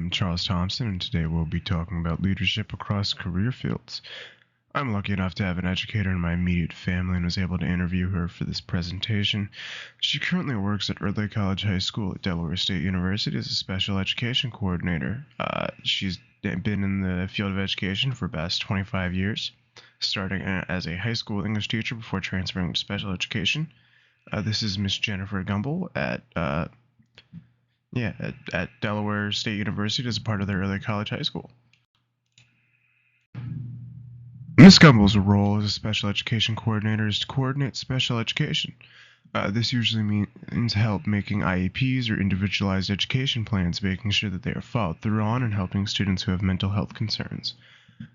I'm Charles Thompson, and today we'll be talking about leadership across career fields. I'm lucky enough to have an educator in my immediate family and was able to interview her for this presentation. She currently works at Ridley College High School at Delaware State University as a special education coordinator. She's been in the field of education for the past 25 years, starting as a high school English teacher before transferring to special education. This is Miss Jennifer Gumble at Delaware State University as a part of their early college high school. Ms. Gumble's role as a special education coordinator is to coordinate special education. This usually means help making IEPs or individualized education plans, making sure that they are followed through on, and helping students who have mental health concerns.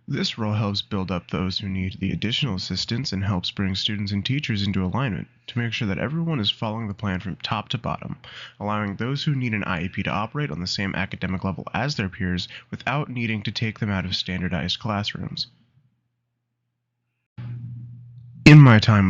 This role helps build up those who need the additional assistance and helps bring students and teachers into alignment to make sure that everyone is following the plan from top to bottom, allowing those who need an IEP to operate on the same academic level as their peers without needing to take them out of standardized classrooms. In my time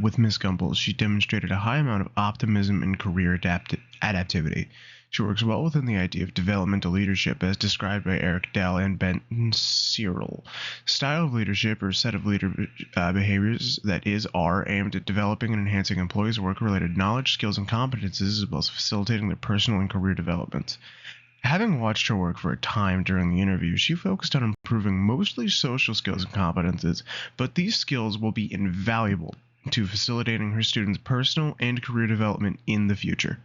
with Ms. Gumble, she demonstrated a high amount of optimism and career adaptivity. She works well within the idea of developmental leadership as described by Eric Dell and Ben Searle. Style of leadership or set of behaviors that are aimed at developing and enhancing employees' work-related knowledge, skills, and competences as well as facilitating their personal and career development. Having watched her work for a time during the interview, she focused on improving mostly social skills and competences, but these skills will be invaluable to facilitating her students' personal and career development in the future.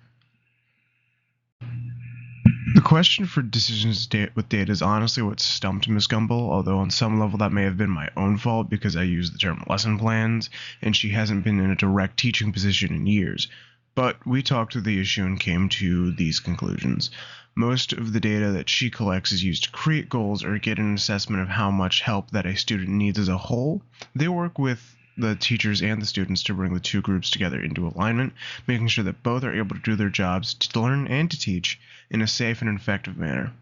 The question for decisions with data is honestly what stumped Ms. Gumble, although on some level that may have been my own fault because I used the term lesson plans, and she hasn't been in a direct teaching position in years. But we talked through the issue and came to these conclusions. Most of the data that she collects is used to create goals or get an assessment of how much help that a student needs as a whole. They work with the teachers and the students to bring the two groups together into alignment, making sure that both are able to do their jobs to learn and to teach in a safe and effective manner.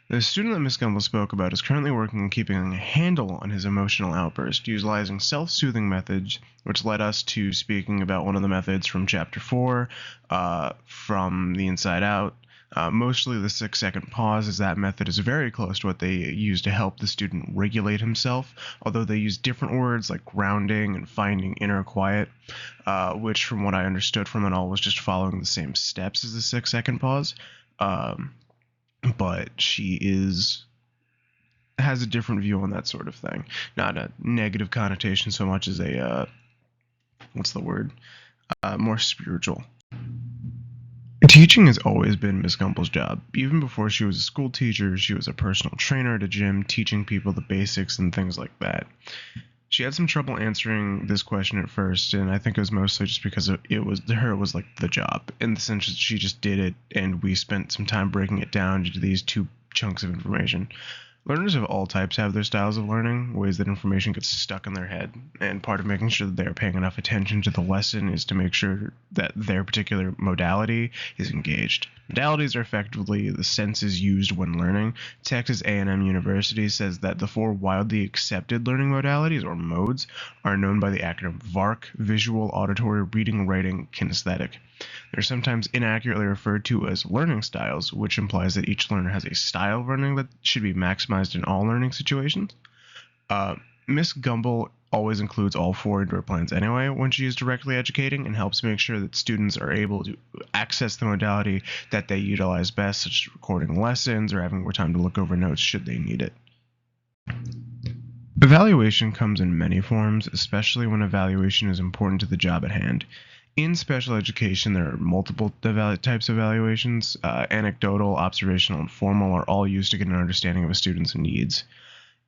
The student that Ms. Gumble spoke about is currently working on keeping a handle on his emotional outburst, utilizing self-soothing methods, which led us to speaking about one of the methods from Chapter 4, from the Inside Out. Mostly the 6-second pause, as that method is very close to what they use to help the student regulate himself, although they use different words like grounding and finding inner quiet, which from what I understood from it all was just following the same steps as the 6-second pause. But she has a different view on that sort of thing. Not a negative connotation so much as a, more spiritual. Teaching has always been Ms. Gumble's job. Even before she was a school teacher, she was a personal trainer at a gym, teaching people the basics and things like that. She had some trouble answering this question at first, and I think it was mostly just because it was like the job, in the sense that she just did it, and we spent some time breaking it down into these two chunks of information. Learners of all types have their styles of learning, ways that information gets stuck in their head, and part of making sure that they are paying enough attention to the lesson is to make sure that their particular modality is engaged. Modalities are effectively the senses used when learning. Texas A&M University says that the 4 widely accepted learning modalities, or modes, are known by the acronym VARK: visual, auditory, reading, writing, kinesthetic. They're sometimes inaccurately referred to as learning styles, which implies that each learner has a style of learning that should be maximized in all learning situations. Ms. Gumble always includes all 4 indoor plans anyway when she is directly educating, and helps make sure that students are able to access the modality that they utilize best, such as recording lessons or having more time to look over notes should they need it. Evaluation comes in many forms, especially when evaluation is important to the job at hand. In special education, there are multiple types of evaluations. Anecdotal, observational, and formal are all used to get an understanding of a student's needs.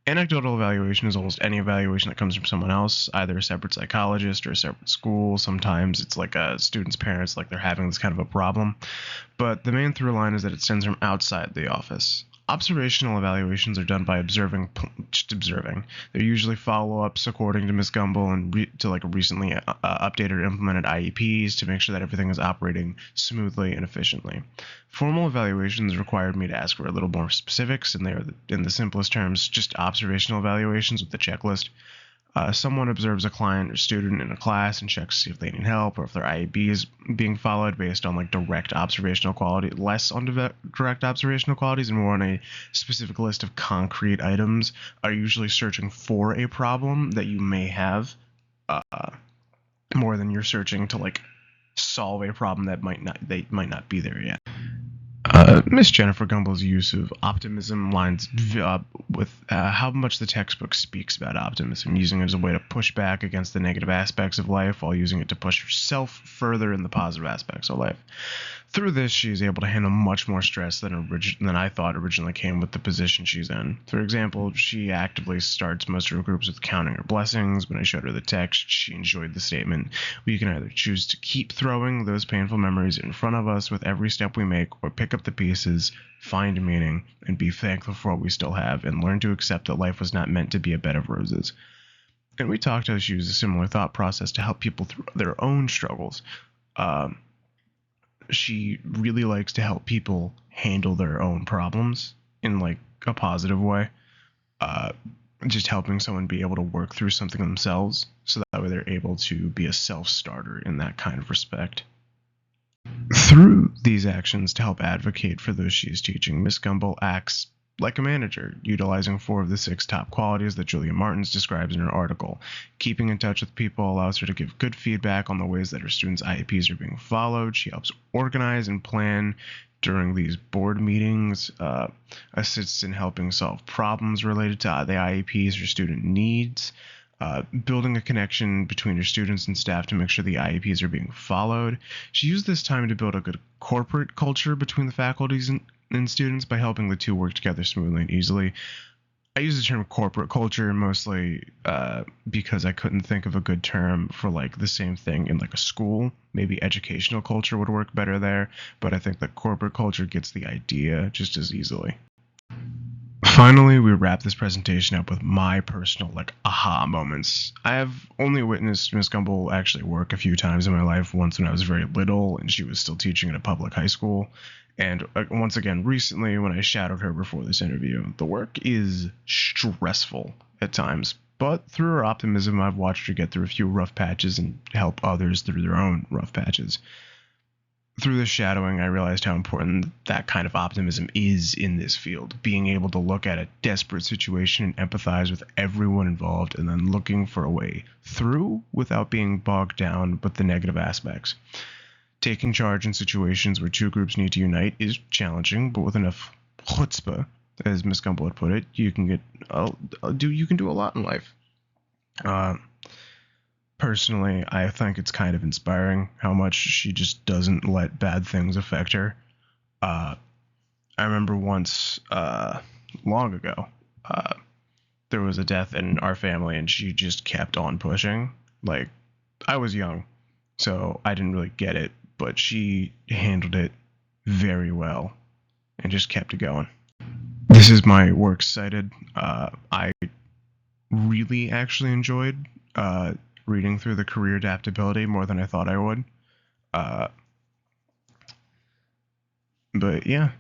Anecdotal evaluation is almost any evaluation that comes from someone else, either a separate psychologist or a separate school. Sometimes it's like a student's parents, like they're having this kind of a problem. But the main through line is that it stems from outside the office. Observational evaluations are done by just observing. They're usually follow-ups according to Ms. Gumble and recently updated or implemented IEPs to make sure that everything is operating smoothly and efficiently. Formal evaluations required me to ask for a little more specifics, and they are, in the simplest terms, just observational evaluations with the checklist. Someone observes a client or student in a class and checks to see if they need help or if their IEP is being followed based on like direct observational quality, less on direct observational qualities and more on a specific list of concrete items, are usually searching for a problem that you may have, more than you're searching to like solve a problem that might not be there yet. Miss Jennifer Gumbel's use of optimism lines up with how much the textbook speaks about optimism, using it as a way to push back against the negative aspects of life while using it to push herself further in the positive aspects of life. Through this, she is able to handle much more stress than I thought originally came with the position she's in. For example, she actively starts most of her groups with counting her blessings. When I showed her the text, she enjoyed the statement, "We can either choose to keep throwing those painful memories in front of us with every step we make, or pick up the pieces, find meaning, and be thankful for what we still have, and learn to accept that life was not meant to be a bed of roses." And we talked how she used a similar thought process to help people through their own struggles. She really likes to help people handle their own problems in like a positive way. Just helping someone be able to work through something themselves, so that way they're able to be a self-starter in that kind of respect. Through these actions to help advocate for those she is teaching, Miss Gumbel acts like a manager, utilizing 4 of the 6 top qualities that Julia Martins describes in her article. Keeping in touch with people allows her to give good feedback on the ways that her students' IEPs are being followed. She helps organize and plan during these board meetings, assists in helping solve problems related to the IEPs her student needs, building a connection between her students and staff to make sure the IEPs are being followed. She used this time to build a good corporate culture between the faculties and students by helping the two work together smoothly and easily. I use the term corporate culture mostly because I couldn't think of a good term for like the same thing in like a school. Maybe educational culture would work better there, but I think that corporate culture gets the idea just as easily. Finally, we wrap this presentation up with my personal like aha moments. I have only witnessed Miss Gumbel actually work a few times in my life, once when I was very little and she was still teaching at a public high school, and once again recently when I shadowed her before this interview. The work is stressful at times, but through her optimism, I've watched her get through a few rough patches and help others through their own rough patches. Through this shadowing, I realized how important that kind of optimism is in this field. Being able to look at a desperate situation and empathize with everyone involved, and then looking for a way through without being bogged down with the negative aspects. Taking charge in situations where 2 groups need to unite is challenging, but with enough chutzpah, as Miss Gumbel would put it, you can do a lot in life. Personally, I think it's kind of inspiring how much she just doesn't let bad things affect her. I remember once, long ago, there was a death in our family, and she just kept on pushing. Like, I was young, so I didn't really get it, but she handled it very well and just kept it going. This is my works cited. I really actually enjoyed reading through the career adaptability more than I thought I would. But yeah,